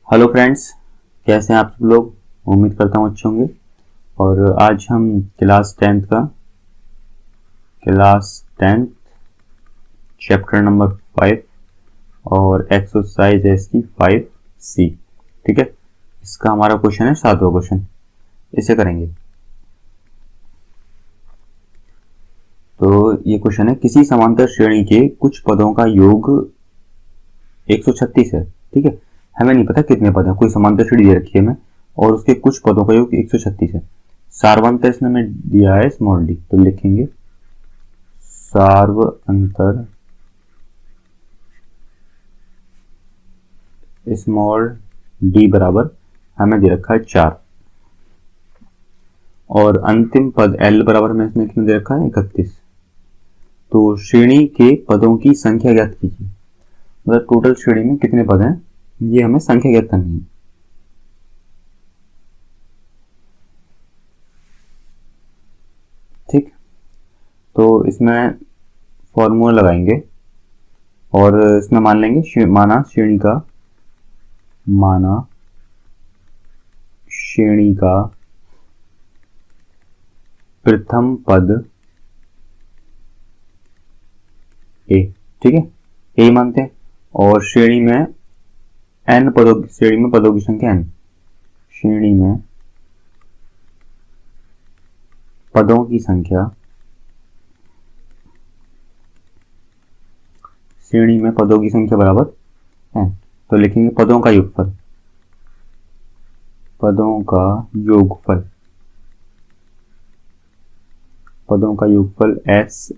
Hello friends, कैसे हैं आप सब लोग। उम्मीद करता हूँ अच्छे होंगे। और आज हम क्लास टेंथ चैप्टर नंबर 5 और एक्सरसाइज है इसकी 5C। ठीक है, इसका हमारा क्वेश्चन है 7वां क्वेश्चन। इसे करेंगे। तो ये क्वेश्चन है, किसी समांतर श्रेणी के कुछ पदों का योग 136 है। ठीक है, हमें नहीं पता कितने पद हैं, कोई समांतर श्रेणी दे रखी है हमें और उसके कुछ पदों का योग 136 है। सार्वंतर इसमें हमें दिया है स्मॉल डी, तो लिखेंगे सार्वंतर स्मॉल डी बराबर हमें दे रखा है 4 और अंतिम पद एल बराबर हमें इसमें कितने दे रखा है 31। तो श्रेणी के पदों की संख्या ज्ञात कीजिए, मतलब टोटल श्रेणी में कितने पद हैं ये हमें संख्या ज्ञात करनी है। ठीक, तो इसमें फॉर्मूला लगाएंगे और इसमें मान लेंगे माना श्रेणी का प्रथम पद ए। ठीक है, ए मानते हैं और श्रेणी में पदों की संख्या n। श्रेणी में पदों की संख्या बराबर n। तो लिखेंगे पदों का योगफल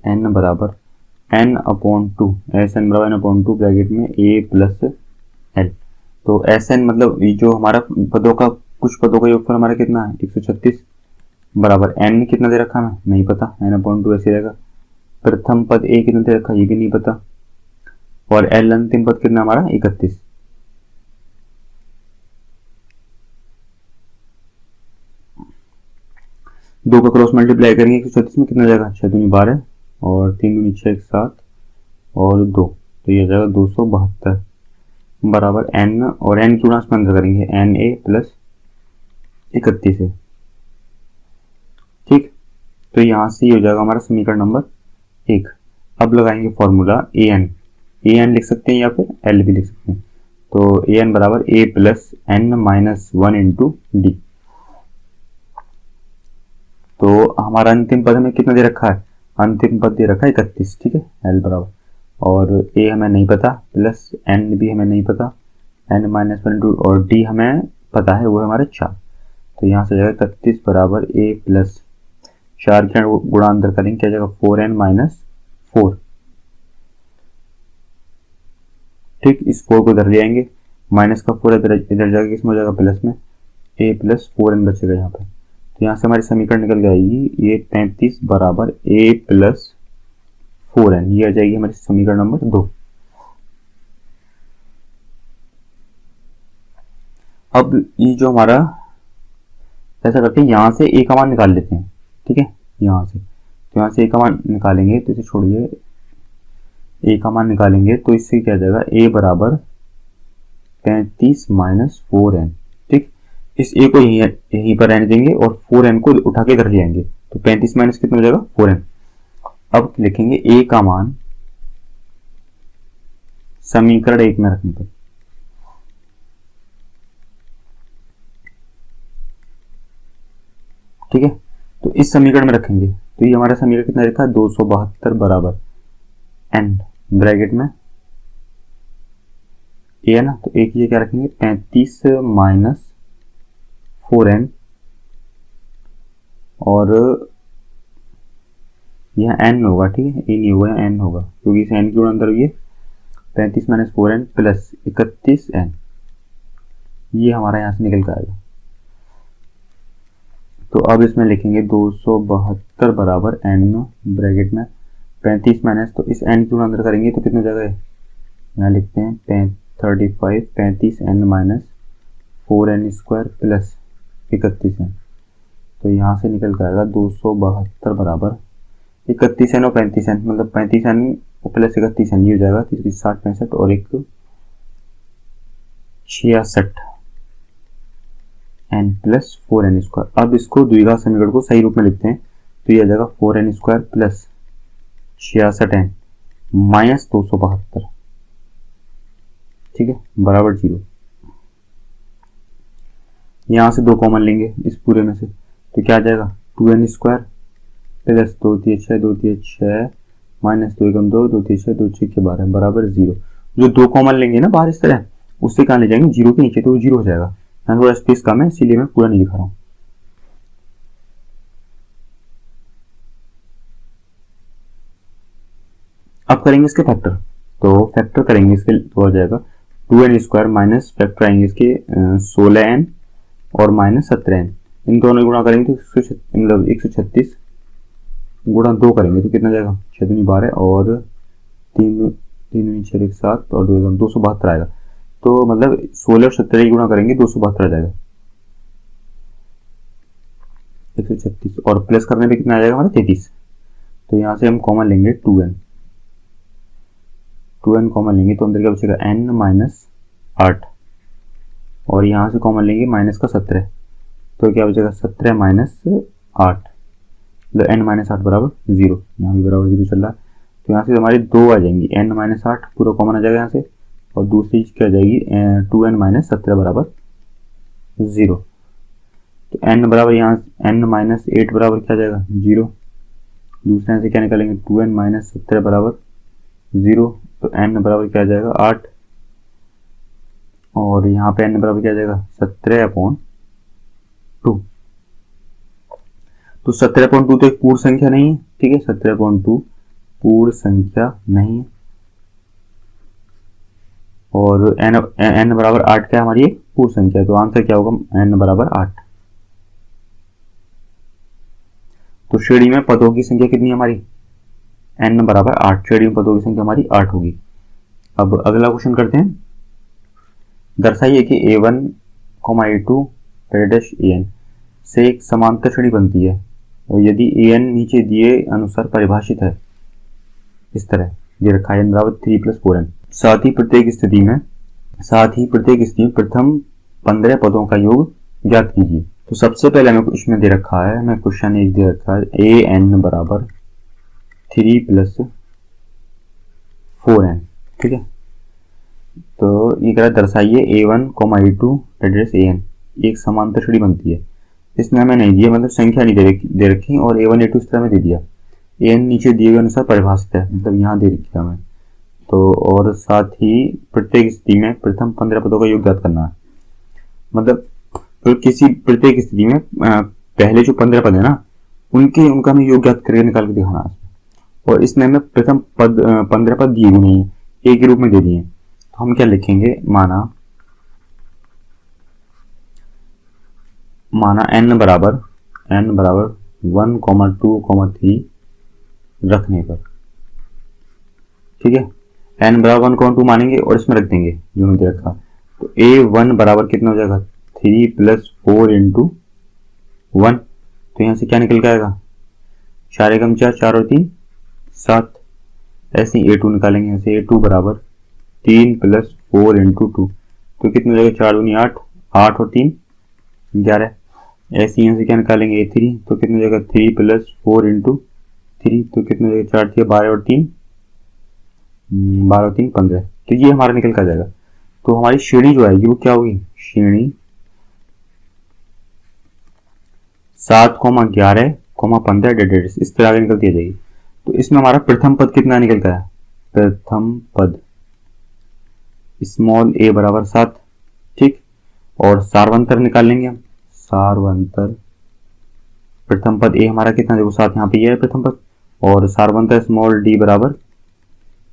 Sn बराबर n/2 ब्रैकेट में a प्लस l। तो Sn मतलब जो हमारा कुछ पदों का योगफल हमारा कितना है 136 बराबर n कितना दे रखा हमें नहीं पता, n/2 ऐसे रहेगा। प्रथम पद a कितना दे रखा ये भी नहीं पता और l अंतिम पद कितना हमारा 31। दो का क्रॉस मल्टीप्लाई करेंगे 136 में कितना जाएगा 6 दूनी 12 और 3 दूनी 6 7 और 2, तो ये जाएगा 272 बराबर n और n की गुणा में अंदर करेंगे na प्लस 31 है। ठीक, तो यहाँ से ये हो जाएगा हमारा समीकरण नंबर 1। अब लगाएंगे फॉर्मूला an लिख सकते हैं या फिर l भी लिख सकते हैं। तो an बराबर a plus n-1 into D. तो हमारा अंतिम पद हमें कितना दे रखा है, अंतिम पद दे रखा है 31। ठीक है, l बराबर और a हमें नहीं पता प्लस n भी हमें नहीं पता, n-1 और d हमें पता है वो हमारे 4। तो यहाँ से जाएगा 31 बराबर a प्लस 4 के गुणा अंदर करेंगे क्या जाएगा 4n-4। ठीक, इस 4 को इधर ले आएंगे, माइनस का 4 इधर जाएगा, किसमें हो जाएगा प्लस में a प्लस 4n बचेगा यहाँ पे। तो यहाँ से हमारी समीकरण निकल जाएगी ये 35 बराबर a प्लस 4n, ये आ जाएगी हमारी समीकरण नंबर 2। अब ये जो हमारा ऐसा करते हैं यहाँ से a का मान निकाल लेते हैं। ठीक है, यहाँ से a का मान निकालेंगे तो इसे छोड़िए, a का मान निकालेंगे तो इससे क्या जाएगा a बराबर 35 माइनस 4n। ठीक, इस a को यहीं पर रहने देंगे और 4n को उठा के इधर ले आएंगे, तो 35 माइनस कितना हो जाएगा 4n। अब लिखेंगे a का मान समीकरण 1 में रखने पर। ठीक है, तो इस समीकरण में रखेंगे तो ये हमारा समीकरण कितना लिखा है 272 बराबर n ब्रैकेट में a है ना, तो a की क्या रखेंगे 35 माइनस 4n और यह n होगा। ठीक है, a नहीं होगा n होगा क्योंकि इस n की गुणा अंदर हुई है 35 माइनस 4n प्लस 31n, ये हमारा यहाँ से निकल के आएगा। तो अब इसमें लिखेंगे 272 बराबर n ब्रैकेट में 35 माइनस, तो इस n की गुणा अंदर करेंगे तो कितना जगह है, यहाँ लिखते हैं 35n minus 4n square plus 31n। तो यहाँ से निकल कर आएगा 272 बराबर 31n और 35n, मतलब 35n प्लस 31n ये हो जाएगा 30 60 65 और 1 66 एन प्लस 4n²। अब इसको द्विघात समीकरण को सही रूप में लिखते हैं, तो ये आ जाएगा 4n² प्लस 66n माइनस 272, ठीक है, बराबर 0। यहां से 2 कॉमन लेंगे इस पूरे में से, तो क्या आ जाएगा 2n² प्लस 2 3 6 2 3 6 माइनस 2 एकम 2 2 3 6 2 6 के 12 बराबर 0। जो 2 कॉमन लेंगे ना बाहर इस तरह, उससे कहाँ ले जाएंगे 0 के नीचे, तो वो 0 हो जाएगा। यहाँ थोड़ा स्पेस कम है इसीलिए मैं पूरा नहीं दिखा रहा हूँ। अब करेंगे इसके फैक्टर, तो फैक्टर करेंगे इसके, तो हो जाएगा 2n² माइनस फैक्टर आएंगे इसके 16n और माइनस 17n, इन दोनों गुणा करेंगे तो मतलब 136 गुणा 2 करेंगे तो कितना जाएगा 6 दूनी 12 और 3 3 6 1 7 और 2 272 आएगा। तो मतलब 16 और 17 गुणा करेंगे 272 आ जाएगा 136, और प्लस करने पे कितना आ जाएगा हमारा 33। तो यहाँ से हम कॉमन लेंगे 2n कॉमन लेंगे तो अंदर क्या बचेगा n माइनस 8, और यहाँ से कॉमन लेंगे माइनस का 17, तो क्या बचेगा 17 माइनस 8, मतलब n माइनस 8 बराबर 0। यहाँ भी बराबर 0 चल रहा है, तो यहाँ से हमारी 2 आ जाएंगी, n माइनस 8 पूरा कॉमन आ जाएगा यहाँ से, और दूसरी क्या आ जाएगी 2n माइनस 17 बराबर 0। तो n बराबर यहाँ n माइनस 8 बराबर क्या आ जाएगा 0। दूसरे यहाँ से क्या निकालेंगे 2n माइनस 17 बराबर 0, तो n बराबर क्या आ जाएगा 8, और यहाँ पे n बराबर क्या आ जाएगा 17/2। तो 17/2 तो एक पूर्ण संख्या नहीं है, ठीक है, 17/2 पूर्ण संख्या नहीं है, और n बराबर 8 क्या हमारी एक पूर्ण संख्या है, तो आंसर क्या होगा n बराबर 8। तो श्रेणी में पदों की संख्या कितनी है हमारी n बराबर 8, श्रेणी में पदों की संख्या हमारी 8 होगी। अब अगला क्वेश्चन करते हैं, दर्शाइए कि a1, a2 an से एक समांतर श्रेणी बनती है, और यदि an नीचे दिए अनुसार परिभाषित है, इस तरह ये रखा है n बराबर 3 + 4n। साथ ही प्रत्येक स्थिति में प्रथम 15 पदों का योग ज्ञात कीजिए। तो सबसे पहले हमें इसमें दे रखा है, हमें क्वेश्चन एक दे रखा है an बराबर 3 + 4n, ठीक है। तो ये कह रहा है दर्शाइए a1, a2 an एक समांतर श्रेणी बनती है। इसमें हमें नहीं दिया, मतलब संख्या नहीं दे रखी, और a1 a2 इस तरह में दे दिया, an नीचे दिए हुए अनुसार परिभाषित है, मतलब यहाँ दे रखी है हमें। तो और साथ ही प्रत्येक स्थिति में प्रथम 15 पदों का योग ज्ञात करना है, मतलब तो किसी प्रत्येक स्थिति में पहले जो 15 पद है ना उनका हमें योग ज्ञात करके निकाल के दिखाना है। और इसमें हमें प्रथम पद 15 पद दिए भी नहीं है, एक ही रूप में दे दिए। तो हम क्या लिखेंगे, माना n बराबर 1, 2, 3 रखने पर, ठीक है, n बराबर 1, 2 मानेंगे और इसमें रख देंगे जो हमने दे रखा। तो a1 बराबर कितना हो जाएगा 3 + 4 × 1, तो यहाँ से क्या निकल के आएगा 4 एकम 4, 4 और 3 7। ऐसे ही a2 निकालेंगे, यहाँ से a2 बराबर 3 + 4 × 2, तो कितना हो जाएगा 4 दूनी 8, 8 और 3 11। ऐसे यहाँ से क्या निकालेंगे a3, तो कितना हो जाएगा 3 + 4 × 3, तो कितना हो जाएगा 4 12 और 3 12 और 3 15। तो ये हमारा निकल कर जाएगा। तो हमारी श्रेणी जो आएगी वो क्या होगी, श्रेणी 7, 11, 15 इस तरह आगे निकलती जाएगी। तो इसमें हमारा प्रथम पद कितना निकल कर है, प्रथम पद स्मॉल a बराबर 7, ठीक, और सार्वंतर निकाल लेंगे हम, सार्वंतर प्रथम पद a हमारा कितना, देखो 7 यहाँ पे ये है प्रथम पद, और सार्वंतर स्मॉल d बराबर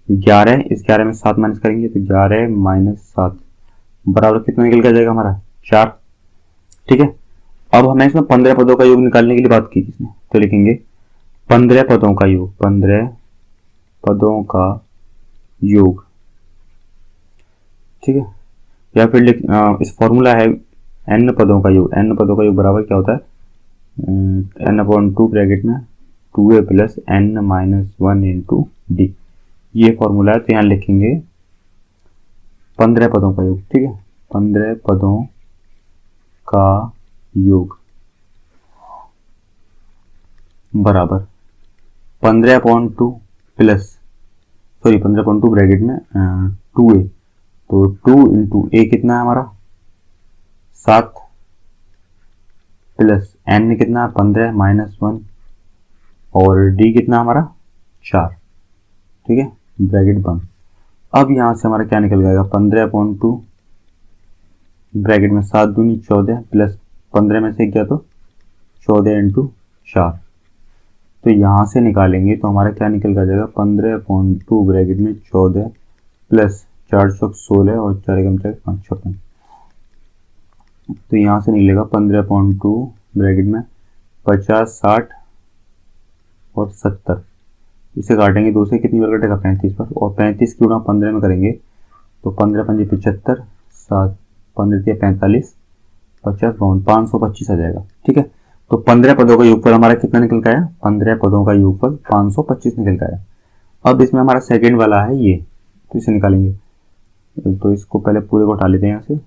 11, इस 11 में 7 माइनस करेंगे तो 11 - 7 बराबर कितना निकल के जाएगा हमारा 4, ठीक है। अब हमें इसमें 15 पदों का योग निकालने के लिए बात की इसमें, तो लिखेंगे 15 पदों का योग, 15 पदों का योग, ठीक है। या फिर इस फॉर्मूला है n पदों का योग, n पदों का योग बराबर क्या होता है n/2 ब्रैकेट में 2a + n - 1 × d, ये फॉर्मूला है। तो यहाँ लिखेंगे 15 पदों का योग, ठीक है, 15 पदों का योग बराबर 15/2 प्लस 15/2 ब्रैकेट में 2a, तो 2 इंटू ए कितना है हमारा 7 प्लस n कितना है 15 -1 और d कितना हमारा 4। ठीक है, ब्रैकेट बंद। अब यहां से हमारा क्या निकल जाएगा 15/2 ब्रैकेट में 7 दूनी 14 प्लस 15 में से गया तो 14 इंटू 4। तो यहां से निकालेंगे तो हमारा क्या निकल कर जाएगा 15/2 ब्रैकेट में 14 प्लस 4 चौक 16 और 4 एकम 4 5 56। तो यहां से निकलेगा 15/2 ब्रैकेट में 50 60 और 70। इसे काटेंगे 2 से, कितनी बार कटेगा 35 पर, और 35 की गुणा 15 में करेंगे तो 15 पंजे 75, 7 15 के 45, 50 52 525 आ जाएगा। ठीक है, तो 15 पदों का योगफल हमारा कितना निकल के आया 15 पदों का योगफल 525 निकल के आया। अब इसमें हमारा सेकंड वाला है ये, तो इसे निकालेंगे। तो इसको पहले पूरे को उठा लेते हैं यहाँ से।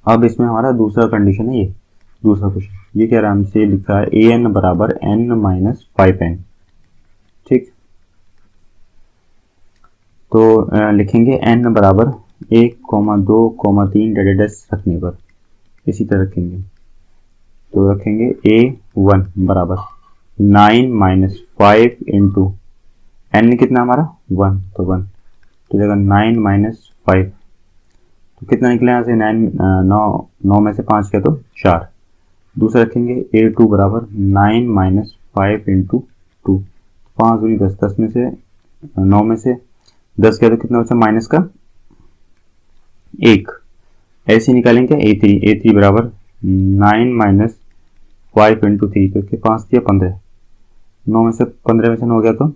अब इसमें हमारा दूसरा कंडीशन है, ये दूसरा क्वेश्चन ये कह रहा है हमसे लिखा है an बराबर n - 5n। ठीक, तो लिखेंगे n बराबर 1, 2, 3 डैश रखने पर इसी तरह रखेंगे। तो रखेंगे a1 बराबर 9 - 5 इंटू n कितना हमारा 1, तो 1 तो जगह 9 - 5, तो कितना निकले यहाँ से 9 में से 5 किया तो 4। दूसरा रखेंगे a2 बराबर 9 - 5 इंटू 2, 5 दूनी 10, 10 में से 9 में से 10 किया तो कितना बचा माइनस का 1। ऐसे निकालेंगे a3 बराबर 9 - 5 इंटू 3, तो 5 दिया 15, 9 में से 15 में से 9 गया तो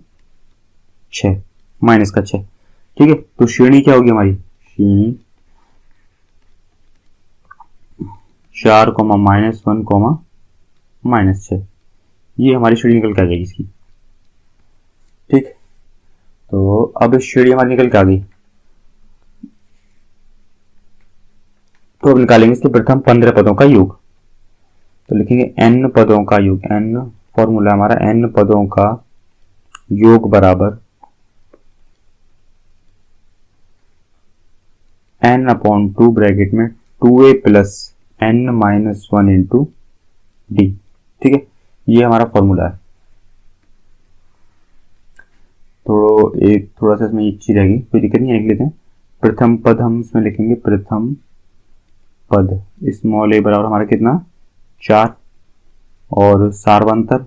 6 माइनस का 6। ठीक है, तो श्रेणी क्या होगी हमारी, श्रेणी 4, -1, -6, ये हमारी श्रेणी निकल के आ जाएगी इसकी। ठीक, तो अब श्रेणी हमारी निकल के आ गई, तो अब निकालेंगे इसके प्रथम 15 पदों का योग। तो लिखेंगे n पदों का योग, n फॉर्मूला हमारा n पदों का योग बराबर n/2 ब्रैकेट में 2a plus n - 1 into D. ठीक है, ये हमारा फॉर्मूला है। तो एक थोड़ा सा इसमें एक चीज रहेगी, कोई दिक्कत नहीं है, लिख लेते हैं। प्रथम पद हम इसमें लिखेंगे, प्रथम पद स्मॉल a बराबर हमारा कितना 4 और सार्वंतर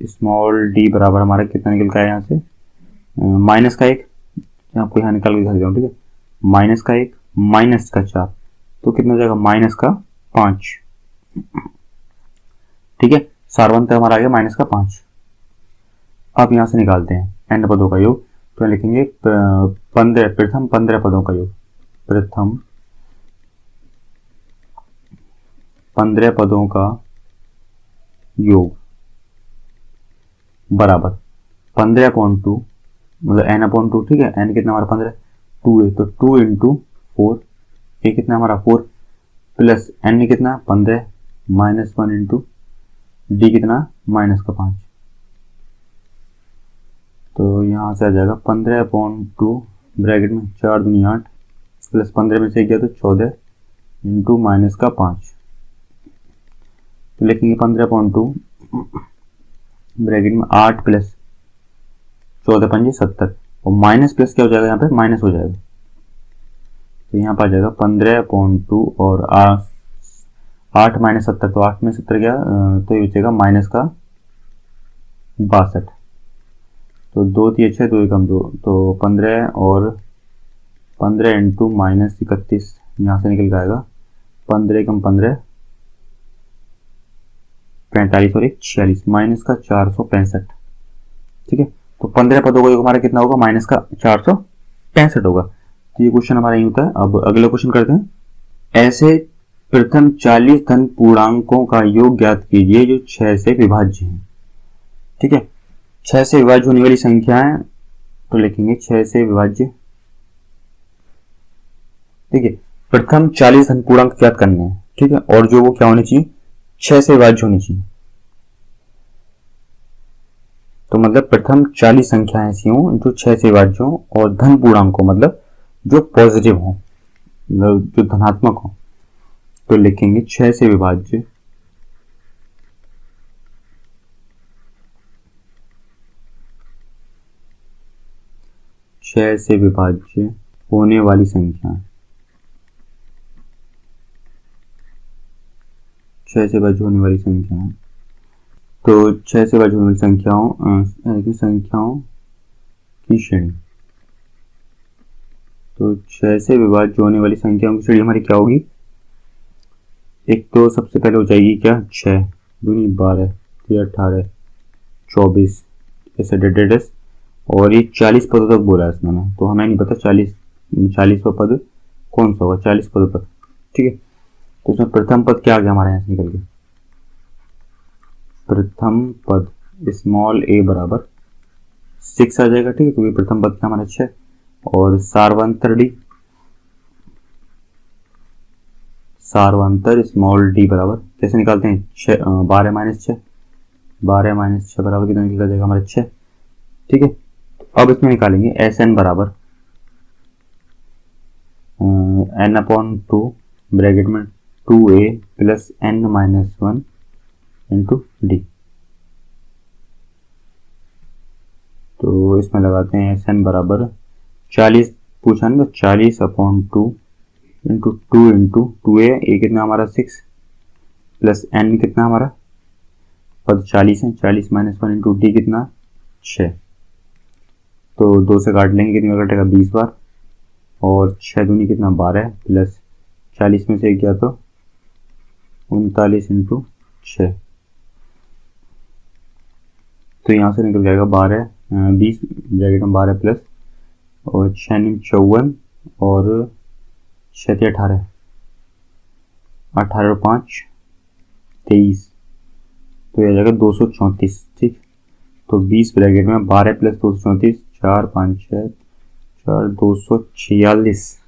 स्मॉल d बराबर हमारा कितना निकल का है यहाँ से माइनस का 1, आपको यहाँ निकाल के दिखा देता हूँ। ठीक है, माइनस का 1 माइनस का 4, तो कितना हो जाएगा माइनस का 5। ठीक है, सार्वंतर हमारा आ गया माइनस का 5। अब यहां से निकालते हैं n पदों का योग, तो लिखेंगे प्रथम 15 पदों का योग, प्रथम 15 पदों का योग बराबर 15/2 मतलब n/2। ठीक है, n कितना हमारा 15, 2a, तो 2 इंटू 4, a कितना हमारा 4 प्लस n कितना 15 -1 इंटू d कितना माइनस का 5। तो यहाँ से आ जाएगा 15/2 ब्रैकेट में 4 दूनी 8 प्लस 15 में से गया तो 14 इंटू माइनस का 5। तो लिखेंगे 15/2 ब्रैकेट में 8 प्लस 14 पंजे 70, और माइनस प्लस क्या हो जाएगा यहाँ पे माइनस हो जाएगा। तो यहाँ पर आ जाएगा 15/2 और 8 - 70, तो 8 में 70 गया तो ये बचेगा माइनस का 62। तो 2 3 6 2 कम 2, तो 15 और 15 इंटू माइनस 31 यहाँ से निकल जाएगा 15 कम 15 45 और 1 46 माइनस का 465। ठीक है, तो 15 पदों का योग हमारा कितना होगा माइनस का 465 होगा। तो ये क्वेश्चन हमारा यही होता है। अब अगला क्वेश्चन करते हैं। ऐसे प्रथम 40 धन पूर्णांकों का योग ज्ञात कीजिए जो 6 से विभाज्य हैं। ठीक है, 6 से विभाज्य होने वाली संख्या है, तो लिखेंगे 6 से विभाज्य ठीक है। प्रथम 40 धन पूर्णांक ज्ञात करने हैं, ठीक है, और जो वो क्या होनी चाहिए, 6 से विभाज्य होनी चाहिए। तो मतलब प्रथम 40 संख्याएं ऐसी हों जो 6 से विभाज्य हों और धन पूर्णांक हो, मतलब जो पॉजिटिव हो, मतलब जो धनात्मक हो। तो लिखेंगे 6 से विभाज्य 6 से विभाज्य होने वाली संख्या, 6 से विभाज्य होने वाली संख्या। तो 6 से विभाज्य होने वाली संख्याओं की श्रेणी। तो 6 से विभाज्य होने वाली संख्याओं की श्रेणी हमारी क्या होगी, एक तो सबसे पहले हो जाएगी क्या, 6 दूनी 12, 13 18 24 ऐसे डेडेडस, और ये 40 पदों तक बोला है इसमें, तो हमें नहीं पता 40वां पद कौन सा होगा, 40 पदों तक, ठीक है। तो इसमें प्रथम पद क्या आ गया हमारे यहाँ से निकल के, प्रथम पद स्मॉल a बराबर 6 आ जाएगा, ठीक है, क्योंकि प्रथम पद क्या हमारा 6, और सारवांतर स्मॉल d बराबर कैसे निकालते हैं, 12 - 6, 12 - 6 बराबर कितना निकल जाएगा हमारा 6, ठीक है। अब इसमें निकालेंगे Sn बराबर n/2 ब्रैकेट में 2a plus n - 1 into D. तो इसमें लगाते हैं Sn बराबर 40 पूछा ना, 40/2 इंटू 2 इंटू 2a, कितना हमारा 6 प्लस n कितना हमारा पद 40 है, 40 - 1 इंटू डी कितना 6। तो 2 से काट लेंगे, कितनी बार कटेगा 20 बार, और 6 दूनी कितना 12 प्लस 40 में से 1 गया तो 39 इंटू 6। तो यहाँ से निकल जाएगा 20 ब्रैकेट में 12 प्लस और 6 × 54 और 6 × 18, 18 और 5 23, तो यह जाएगा 234, ठीक। तो 20 ब्रैकेट में 12 प्लस 234, 4 5 6 4 246,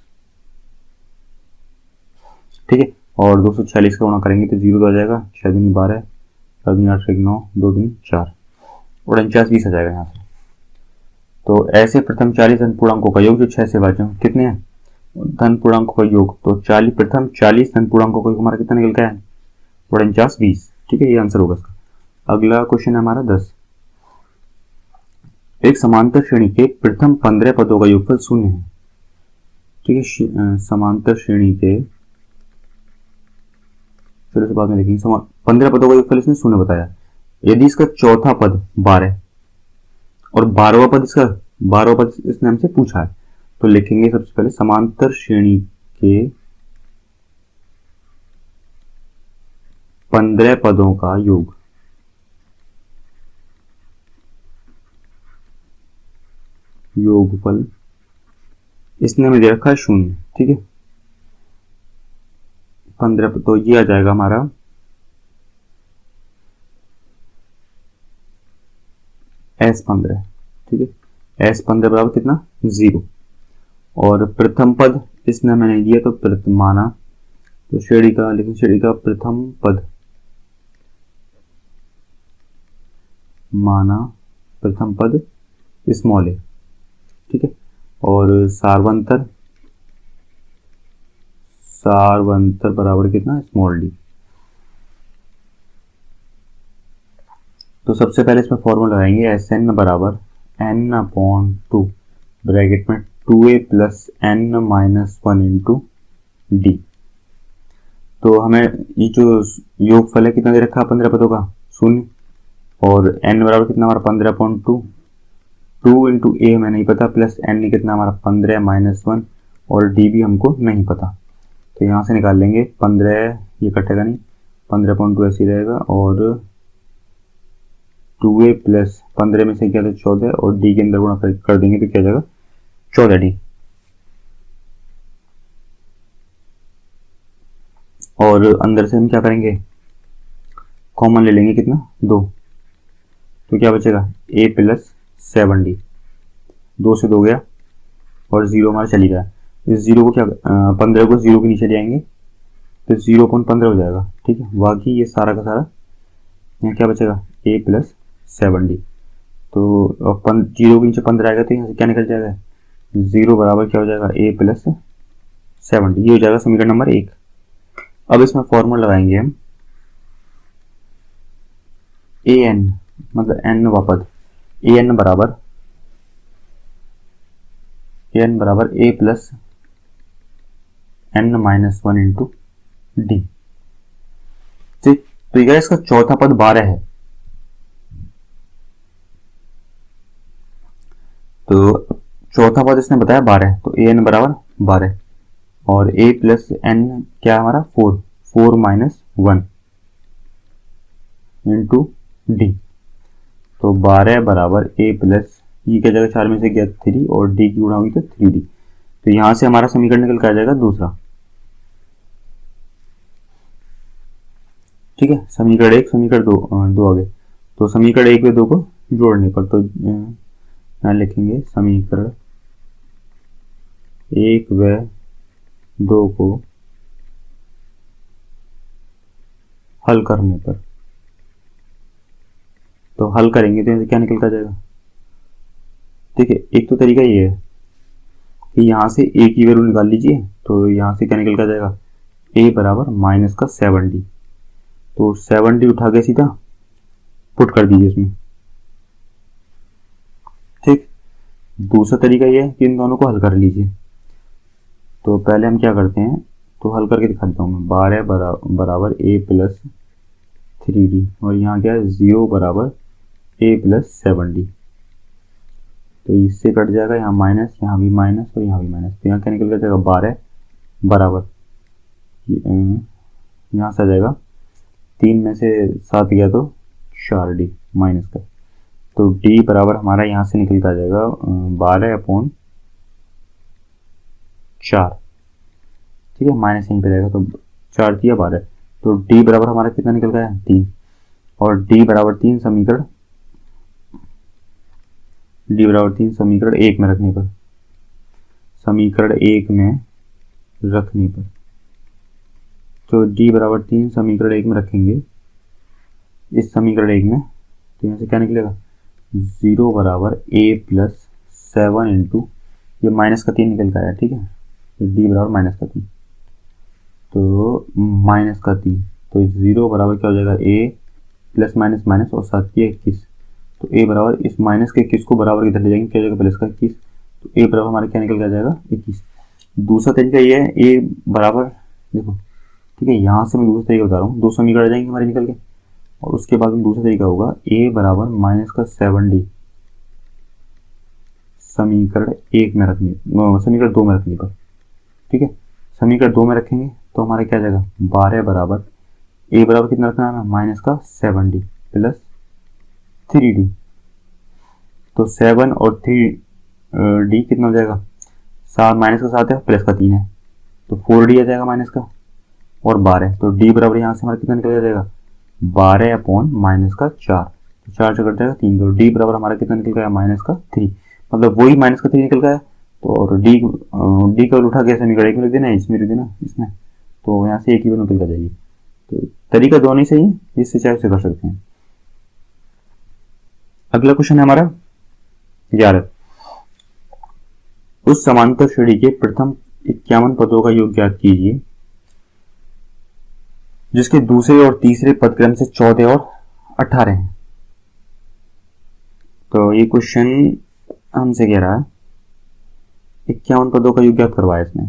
ठीक है। और 246 का गुणा करेंगे तो 0 आ जाएगा, 6 दूनी 12, 4 दूनी 8 9, 2 दूनी 4, 49 20 आ जाएगा यहाँ से। तो ऐसे प्रथम 40 धन पूर्णांकों का योग जो 6 से विभाज्य कितने हैं, धन पूर्णांकों का योग। तो प्रथम 40 धन पूर्णांकों का योग हमारा कितना निकल गया है, 49 20, ठीक है, ये आंसर होगा इसका। अगला क्वेश्चन है हमारा 10। एक समांतर श्रेणी के प्रथम 15 पदों का योगफल 0 है, ठीक है। समांतर श्रेणी के, चलो इसे बाद में लिखेंगे, 15 पदों का योगफल इसने 0 बताया। यदि इसका चौथा पद 12 और 12वां पद इसने हमसे पूछा है, तो लिखेंगे सबसे पहले समांतर श्रेणी के 15 पदों का योग, योगफल इसने हमें दे रखा है 0, ठीक है। 15, तो ये आ जाएगा हमारा S15, ठीक है। S15 बराबर कितना 0, और प्रथम पद इसने हमें नहीं दिया तो प्रथम माना, तो श्रेणी का, लेकिन श्रेणी का प्रथम पद माना, प्रथम पद स्मॉल a, ठीक है। और सारवंतर बराबर कितना स्मॉल d। तो सबसे पहले इसमें फॉर्मूला लगाएंगे, Sn बराबर n/2 ब्रैकेट में 2a plus n - 1 into D. तो हमें ये जो योगफल है कितना दे रखा है 15 पदों का 0, और n बराबर कितना हमारा 15/2, 2 इंटू ए हमें नहीं पता, प्लस n कितना हमारा 15 - 1, और d भी हमको नहीं पता। तो यहाँ से निकाल लेंगे 15, ये कटेगा नहीं, 15/2 ऐसे ही रहेगा, और 2a प्लस 15 में से क्या था 14, और d के अंदर गुणा कर देंगे तो क्या जाएगा 14d। और अंदर से हम क्या करेंगे, कॉमन ले लेंगे, कितना 2, तो क्या बचेगा a प्लस 7d, 2 से 2 गया और 0 हमारा चली गया। इस जीरो को क्या 15 को जीरो के नीचे ले आएंगे तो 0.15 हो जाएगा। ठीक है, बाकी ये सारा का सारा यहाँ क्या बचेगा a प्लस 7d। तो जीरो के नीचे 15 आएगा तो यहाँ से क्या निकल जाएगा 0 बराबर क्या हो जाएगा a प्लस 7d। ये हो जाएगा समीकरण नंबर 1। अब इसमें फॉर्मूला लगाएंगे हम ए एन मतलब n वापस ए एन बराबर a plus n minus 1 into D. ठीक, तो ये इसका चौथा पद 12 है। तो चौथा पद इसने बताया 12 है, तो ए एन बराबर 12 और a प्लस n क्या है हमारा 4 माइनस 1 इंटू डी। तो 12 बराबर a प्लस ये क्या जाएगा 4 में से गया 3 और d की गुणा हुई तो 3d। तो यहां से हमारा समीकरण निकल कर आ जाएगा दूसरा। ठीक है, समीकरण 1 समीकरण 2 आ गए। तो समीकरण 1 व 2 को जोड़ने पर तो यहाँ लिखेंगे समीकरण 1 व 2 को हल करने पर, तो हल करेंगे तो क्या निकल कर जाएगा। ठीक है, एक तो तरीका ये है कि यहाँ से a की वैल्यू निकाल लीजिए, तो यहाँ से क्या निकल कर जाएगा a बराबर माइनस का 7d। तो 7d उठा के सीधा पुट कर दीजिए इसमें। ठीक, दूसरा तरीका ये है कि इन दोनों को हल कर लीजिए। तो पहले हम क्या करते हैं, तो हल करके दिखा देता हूँ मैं। 12 बराबर a प्लस 3d और यहाँ क्या है 0 बराबर a प्लस 7d। तो इससे कट जाएगा, यहाँ माइनस, यहाँ भी माइनस और यहाँ भी माइनस। तो यहाँ क्या निकल कर जाएगा 12 बराबर यहाँ से आ जाएगा 3 में से 7 गया तो 4d माइनस का। तो d बराबर हमारा यहाँ से निकल कर आ जाएगा 12/4। ठीक है, माइनस यहीं पे जाएगा तो 4 दिया 12। तो d बराबर हमारा कितना निकल गया 3 और d बराबर 3 समीकरण समीकरण 1 में रखने पर, तो d बराबर 3 समीकरण 1 में रखेंगे इस समीकरण 1 में, तो यहाँ से क्या निकलेगा 0 बराबर a प्लस 7 इंटू ये माइनस का 3 निकल का आया। ठीक है, d बराबर माइनस का 3, तो माइनस का 3, तो 0 बराबर क्या हो जाएगा a प्लस माइनस माइनस और 7 की 21। तो a बराबर इस माइनस के 21 को बराबर किधर ले जाएंगे, क्या हो जाएगा प्लस का 21। तो a बराबर हमारा क्या निकल के आ जाएगा 21। दूसरा तरीका ये है a बराबर देखो, ठीक है, यहाँ से मैं दूसरा तरीका बता रहा हूँ। 2 समीकरण आ जाएंगे हमारे निकल के और उसके बाद में दूसरा तरीका होगा a बराबर माइनस का 7d समीकरण 1 में रखने, समीकरण 2 में रखने पर। ठीक है, समीकरण 2 में रखेंगे तो हमारा क्या आ जाएगा 12 बराबर a बराबर कितना रखना है माइनस का 7d प्लस 3d। तो 7 और 3d कितना हो जाएगा, 7 माइनस का 7 है प्लस का 3 है तो 4d आ जाएगा माइनस का और 12। तो d बराबर यहाँ से हमारा कितना निकल जाएगा 12 माइनस का 4, तो 4 से कट जाएगा 3। तो d बराबर हमारा कितना निकल गया माइनस का 3, मतलब वही माइनस का 3 निकल गया। तो और d का उठा के समीकरण 1 में लिख देना, इसमें लिख देना इसमें, तो यहाँ से एक ही वैल्यू निकल जाएगी। तो तरीका दोनों ही सही है, जिससे चाहे उसे कर सकते हैं। अगला क्वेश्चन है हमारा 11। उस समांतर श्रेणी के प्रथम 51 पदों का योग ज्ञात कीजिए जिसके दूसरे और तीसरे पद क्रम से 14 और 18 हैं। तो ये क्वेश्चन हमसे कह रहा है 51 पदों का योग ज्ञात करवाया इसने।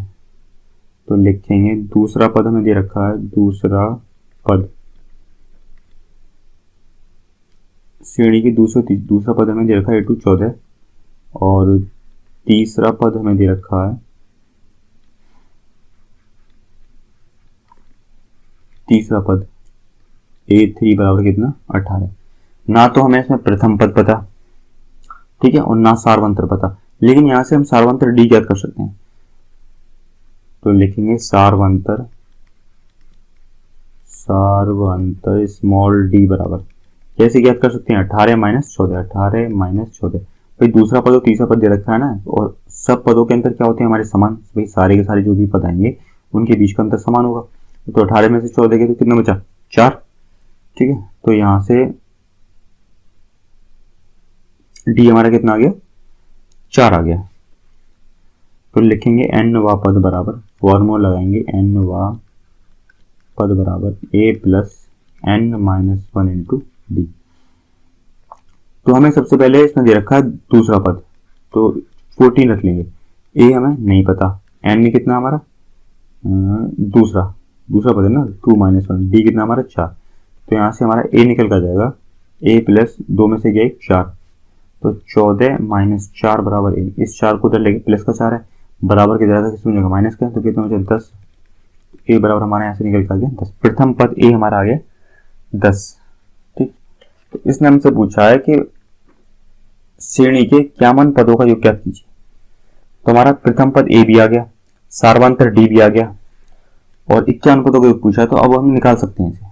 तो लिखेंगे दूसरा पद हमें दे रखा है, दूसरा पद श्रेणी की दूसरा पद हमें दे रखा है 8 to 14 और तीसरा पद हमें दे रखा है, तीसरा पद A3 बराबर कितना 18। ना तो हमें इसमें प्रथम पद पता, ठीक है, और ना सार्वंतर पता, लेकिन यहां से हम सार्वंतर D ज्ञात कर सकते हैं। तो लिखेंगे सार्वंतर स्मॉल d बराबर कैसे ज्ञात कर सकते हैं 18 माइनस 14। 18 माइनस 14, भाई दूसरा पद और तीसरा पद दे रखा है ना, और सब पदों के अंतर क्या होते हैं हमारे समान, भाई सारे के सारे जो भी पद आएंगे उनके बीच का अंतर समान होगा। तो 18 में से 14 गए तो कितना बचा, 4। ठीक है, तो यहां से डी हमारा कितना आ गया, 4 आ गया। तो लिखेंगे n वा पद बराबर, फॉर्मूला लगाएंगे n वा पद बराबर a plus n minus 1 into D. तो हमें सबसे पहले इसमें दे रखा है दूसरा पद, तो 14 रख लेंगे। a हमें नहीं पता, n में कितना हमारा दूसरा पद है ना 2 माइनस 1, डी कितना हमारा 4। तो यहाँ से हमारा a निकल कर जाएगा, a प्लस 2 में से गया 4, तो 14 माइनस 4 बराबर a। इस 4 को उधर लेके प्लस का 4 है, बराबर की जगह किसमें जगह माइनस का, तो कितना बचा 10। a बराबर हमारे यहाँ से निकल कर गया 10। प्रथम पद a हमारा आ गया 10। ठीक, तो इसने हमसे पूछा है कि श्रेणी के क्यामन पदों का योग क्या कीजिए। तो हमारा प्रथम पद a भी आ गया, सार्वंतर डी भी आ गया, और 51 पदों का योग पूछा है, तो अब हम निकाल सकते हैं इसे।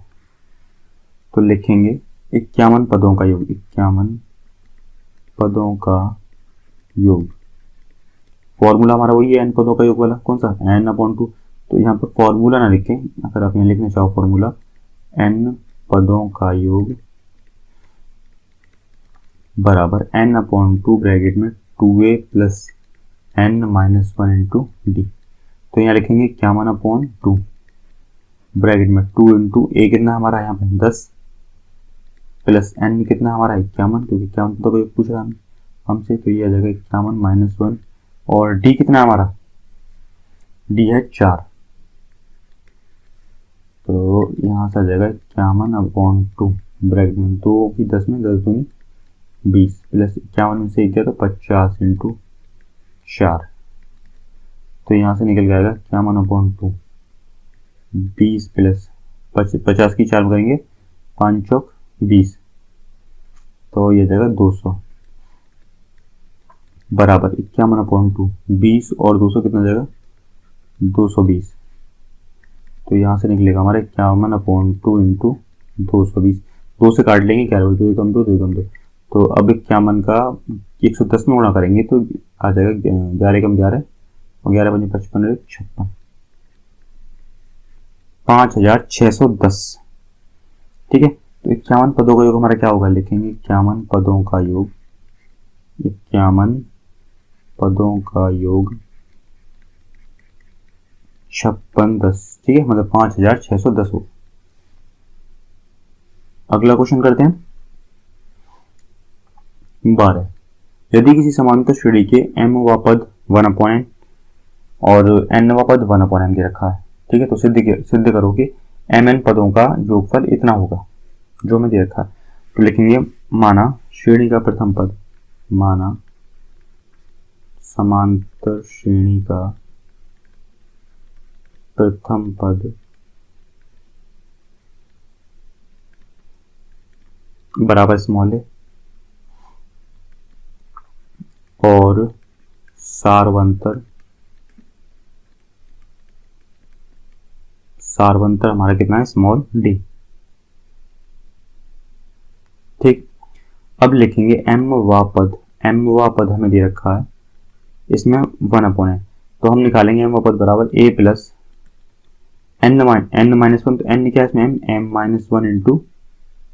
तो लिखेंगे 51 पदों का योग, 51 पदों का योग। फॉर्मूला हमारा वही है n पदों का योग वाला, कौन सा, n/2। तो यहाँ पर फॉर्मूला ना लिखें, अगर आप यहाँ लिखना चाहो फॉर्मूला n पदों का योग बराबर n/2 ब्रैकेट में 2a plus n minus 1 into D. तो यहाँ लिखेंगे 51/2 ब्रैकेट में 2 इंटू a कितना हमारा यहाँ पे 10 प्लस n कितना हमारा 51, क्योंकि 51 पदों का योग पूछ रहा है हमसे, तो ये आ जाएगा 51 माइनस 1, और d कितना हमारा, d है 4। तो यहाँ से आ जाएगा 51/2 ब्रैकेट में 2 की 10 में 10 दूनी 20 प्लस 51 में से 1 गया तो 50 इंटू 4। तो यहाँ से निकल जाएगा 51/2 20 प्लस 50 की 4 करेंगे 5 चौक 20, तो ये जाएगा 200 बराबर 51/2 20 और 200 कितना जाएगा 220। तो यहाँ से निकलेगा हमारा 51/2 इंटू 220, 2 से काट लेंगे, क्या 2 कम 2 2 कम 2, तो अब 51 का 110 में गुणा करेंगे तो आ जाएगा 11 कम 11 और 11 बजे 55 56, 5610। ठीक है, तो 51 पदों का योग हमारा क्या होगा, लिखेंगे 51 पदों का योग, 51 पदों का योग 5610। ठीक है, मतलब 5610 हो। अगला क्वेश्चन करते हैं 12। यदि किसी समांतर श्रेणी के m वा पद 1/n और n वा पद 1/m दे रखा है, ठीक है, तो सिद्ध करो कि mn पदों का योगफल इतना होगा जो हमें दे रखा है। तो लिखेंगे माना श्रेणी का प्रथम पद, माना समांतर श्रेणी का प्रथम पद बराबर स्मॉल है और सार्वंतर हमारा कितना है, स्मॉल डी। ठीक, अब लिखेंगे m वा पद हमें दे रखा है, इसमें 1/n, तो हम निकालेंगे m वा पद बराबर a प्लस n माइनस 1, तो n क्या है इसमें m माइनस 1 इंटू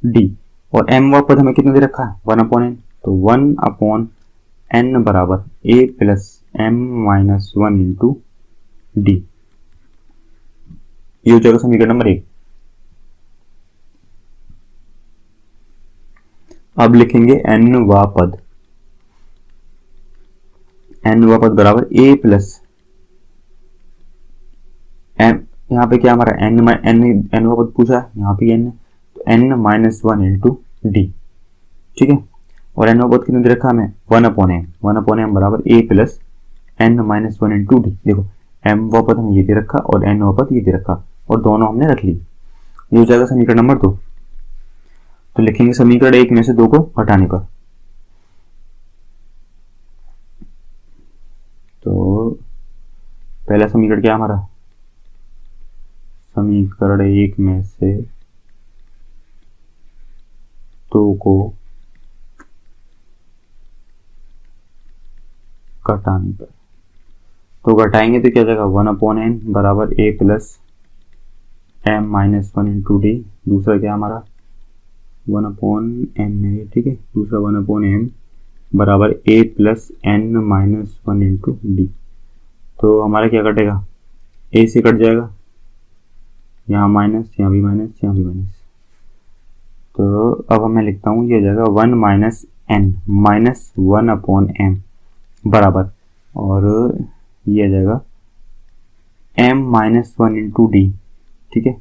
डी, और m वा पद हमें कितना दे रखा है 1/n, तो 1/n बराबर a plus m minus 1 into D. ये हो जाएगा समीकरण नंबर 1। अब लिखेंगे n वा पद बराबर a प्लस m, यहाँ पे क्या हमारा n वा पद पूछा है, यहाँ पे n है, तो n माइनस 1 इंटू डी। ठीक है, और n वा पद कितने दे रखा हमें 1/m बराबर a plus n minus 1 into D. देखो m वा पद हमें ये दे रखा और n वा पद ये दे रखा, और दोनों हमने रख ली। ये हो जाएगा समीकरण नंबर 2। तो लिखेंगे समीकरण 1 में से 2 को हटाने पर, तो पहला समीकरण क्या हमारा, समीकरण 1 में से 2 को घटाने पर, तो घटाएंगे तो क्या हो जाएगा 1/n बराबर a plus m minus 1 into D. दूसरा क्या हमारा 1/m है, ठीक है। दूसरा 1/m बराबर a plus n minus 1 into D. तो हमारा क्या कटेगा, a से कट जाएगा, यहाँ माइनस, यहाँ भी माइनस, यहाँ भी माइनस। तो अब मैं लिखता हूँ, ये हो जाएगा 1 माइनस n माइनस 1/m बराबर, और ये आ जाएगा m माइनस 1 इंटू डी, ठीक है,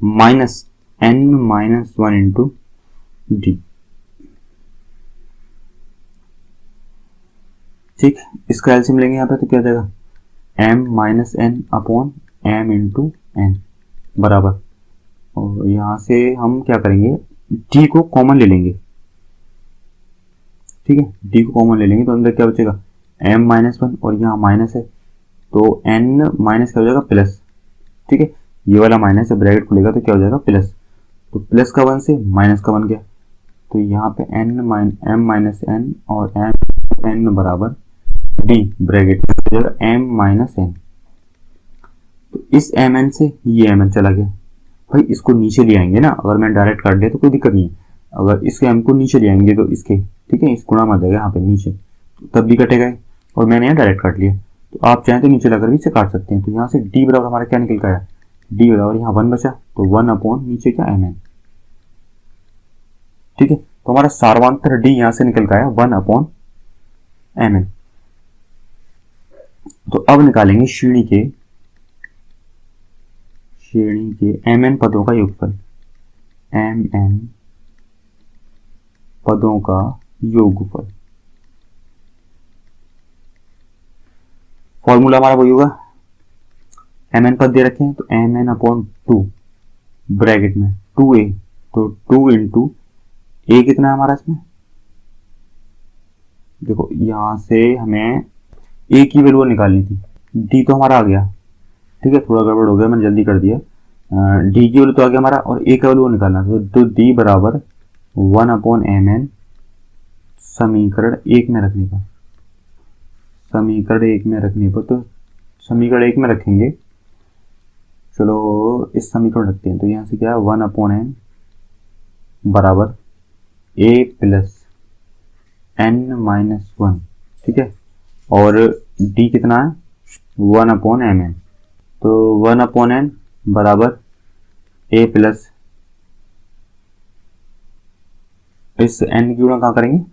minus n minus 1 into D. ठीक, इसका एलसीएम लेंगे यहाँ पे तो क्या आ जाएगा m minus n upon m into n बराबर, और यहाँ से हम क्या करेंगे d को कॉमन ले लेंगे, ठीक है। d को कॉमन ले लेंगे तो अंदर क्या बचेगा m माइनस 1, और यहाँ माइनस है तो n माइनस क्या हो जाएगा प्लस, ठीक है। ये वाला माइनस है, ब्रैकेट खुलेगा तो क्या हो जाएगा प्लस, तो प्लस का 1 से माइनस का 1 गया, तो यहाँ पे m माइनस n और n बराबर d, ब्रैकेट में हो जाएगा m माइनस n। तो इस mn से ये mn चला गया, भाई इसको नीचे ले आएंगे ना, अगर मैं डायरेक्ट काट दिया तो कोई दिक्कत नहीं है, अगर इसके m को नीचे ले आएंगे तो इसके, ठीक है, इस गुणा में आ जाएगा यहाँ पे नीचे, तो तब भी कटेगा, और मैंने यहाँ डायरेक्ट काट लिया। तो आप चाहें तो नीचे लगाकर भी इसे काट सकते हैं। तो यहाँ से d बराबर हमारा क्या निकल का है, d बराबर यहाँ 1 बचा, तो 1 अपॉन नीचे क्या mn, ठीक है। तो हमारा सार्वंतर d यहाँ से निकल का है 1 अपॉन mn। तो अब निकालेंगे श्रेणी के mn पदों का योगफल, mn पदों का योगफल। फॉर्मूला हमारा वही होगा, mn पद दे रखे हैं तो mn अपॉन 2 ब्रैकेट में 2a, तो 2 इंटू a कितना है हमारा इसमें, देखो यहां से हमें a की वैल्यू निकालनी थी, d तो हमारा आ गया, ठीक है, थोड़ा गड़बड़ हो गया, मैंने जल्दी कर दिया। d की वैल्यू तो आ गया हमारा, और a का वैल्यू निकालना था, तो d बराबर 1 अपॉन mn समीकरण 1 में रखने पर, समीकरण 1 में रखने पर, तो समीकरण 1 में रखेंगे, चलो इस समीकरण रखते हैं, तो यहाँ से क्या है 1 अपॉन n बराबर a प्लस n माइनस 1, ठीक है, और d कितना है 1 अपॉन mn, तो 1 अपॉन n बराबर a प्लस, इस n की गुणा कहाँ करेंगे,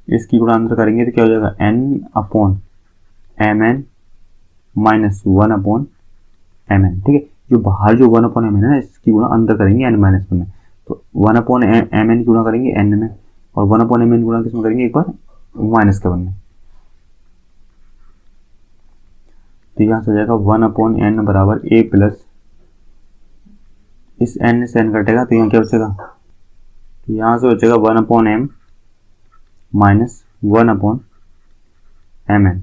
इसकी गुणा अंदर करेंगे तो क्या हो जाएगा n upon mn minus 1 upon mn, ठीक है। जो बाहर जो 1 अपॉन mn है ना, इसकी गुणा अंदर करेंगे n माइनस 1 में, तो 1 अपॉन mn की गुणा करेंगे n में, और 1 अपॉन mn गुणा किसमें करेंगे एक बार माइनस के 1 में, तो यहाँ से हो जाएगा 1 अपॉन n बराबर a प्लस, इस n से n कटेगा तो यहाँ क्या बचेगा, तो यहाँ से बचेगा 1 upon m minus 1 upon mn।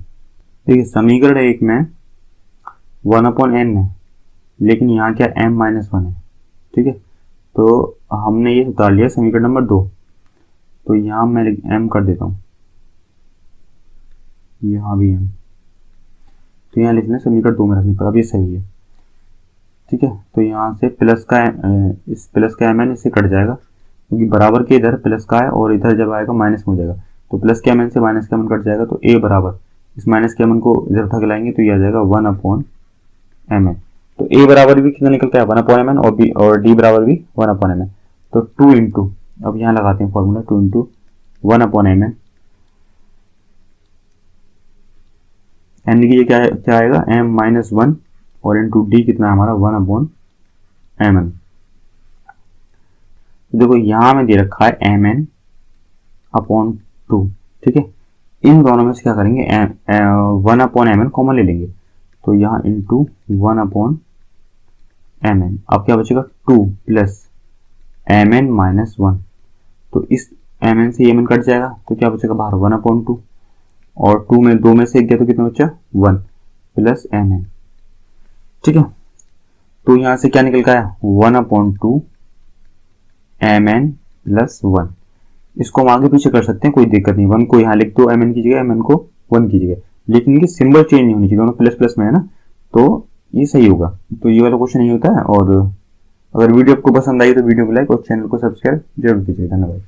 देखिए समीकरण 1 में 1 अपॉन n है, लेकिन यहाँ क्या m माइनस 1 है, ठीक है, तो हमने ये उतार लिया समीकरण नंबर 2, तो यहाँ मैं m कर देता हूँ, यहाँ भी m, तो यहाँ लिखना समीकरण 2 में रखने पर, अब ये सही है, ठीक है। तो यहाँ से प्लस का इस प्लस का mn इससे कट जाएगा, क्योंकि बराबर के इधर प्लस का है और इधर जब आएगा माइनस में हो जाएगा, तो प्लस के mn से माइनस के mn कट जाएगा, तो a बराबर इस माइनस के mn को इधर उठा के लाएंगे तो ये आ जाएगा 1 अपॉन mn। तो a बराबर भी कितना निकलता है 1 अपॉन mn, और d बराबर भी 1 अपॉन mn, तो 2 इंटू, अब यहाँ लगाते हैं formula 2 into 1 upon mn, n की ये क्या आएगा m माइनस 1, और इंटू d कितना है हमारा 1 अपॉन mn। देखो यहाँ में दे रखा है mn अपॉन 2, ठीक है, इन दोनों में से क्या करेंगे 1 अपॉन mn कॉमन ले लेंगे, तो यहाँ इंटू 1 अपॉन mn, अब क्या बचेगा 2 प्लस mn माइनस 1, तो इस mn से mn कट जाएगा, तो क्या बचेगा बाहर 1 अपॉन 2, और 2 में 2 में से 1 गया तो कितना बचा 1 प्लस mn, ठीक है। तो यहाँ से क्या निकल का है 1 अपॉन 2 mn प्लस 1, इसको हम आगे पीछे कर सकते हैं, कोई दिक्कत नहीं, 1 को यहाँ लिख दो mn की जगह, mn को 1 कीजिएगा, लेकिन इनकी सिंबल चेंज नहीं होनी चाहिए, दोनों प्लस प्लस में है ना, तो ये सही होगा। तो ये वाला क्वेश्चन नहीं होता है। और अगर वीडियो आपको पसंद आई तो वीडियो को लाइक और चैनल को सब्सक्राइब जरूर कीजिएगा। धन्यवाद।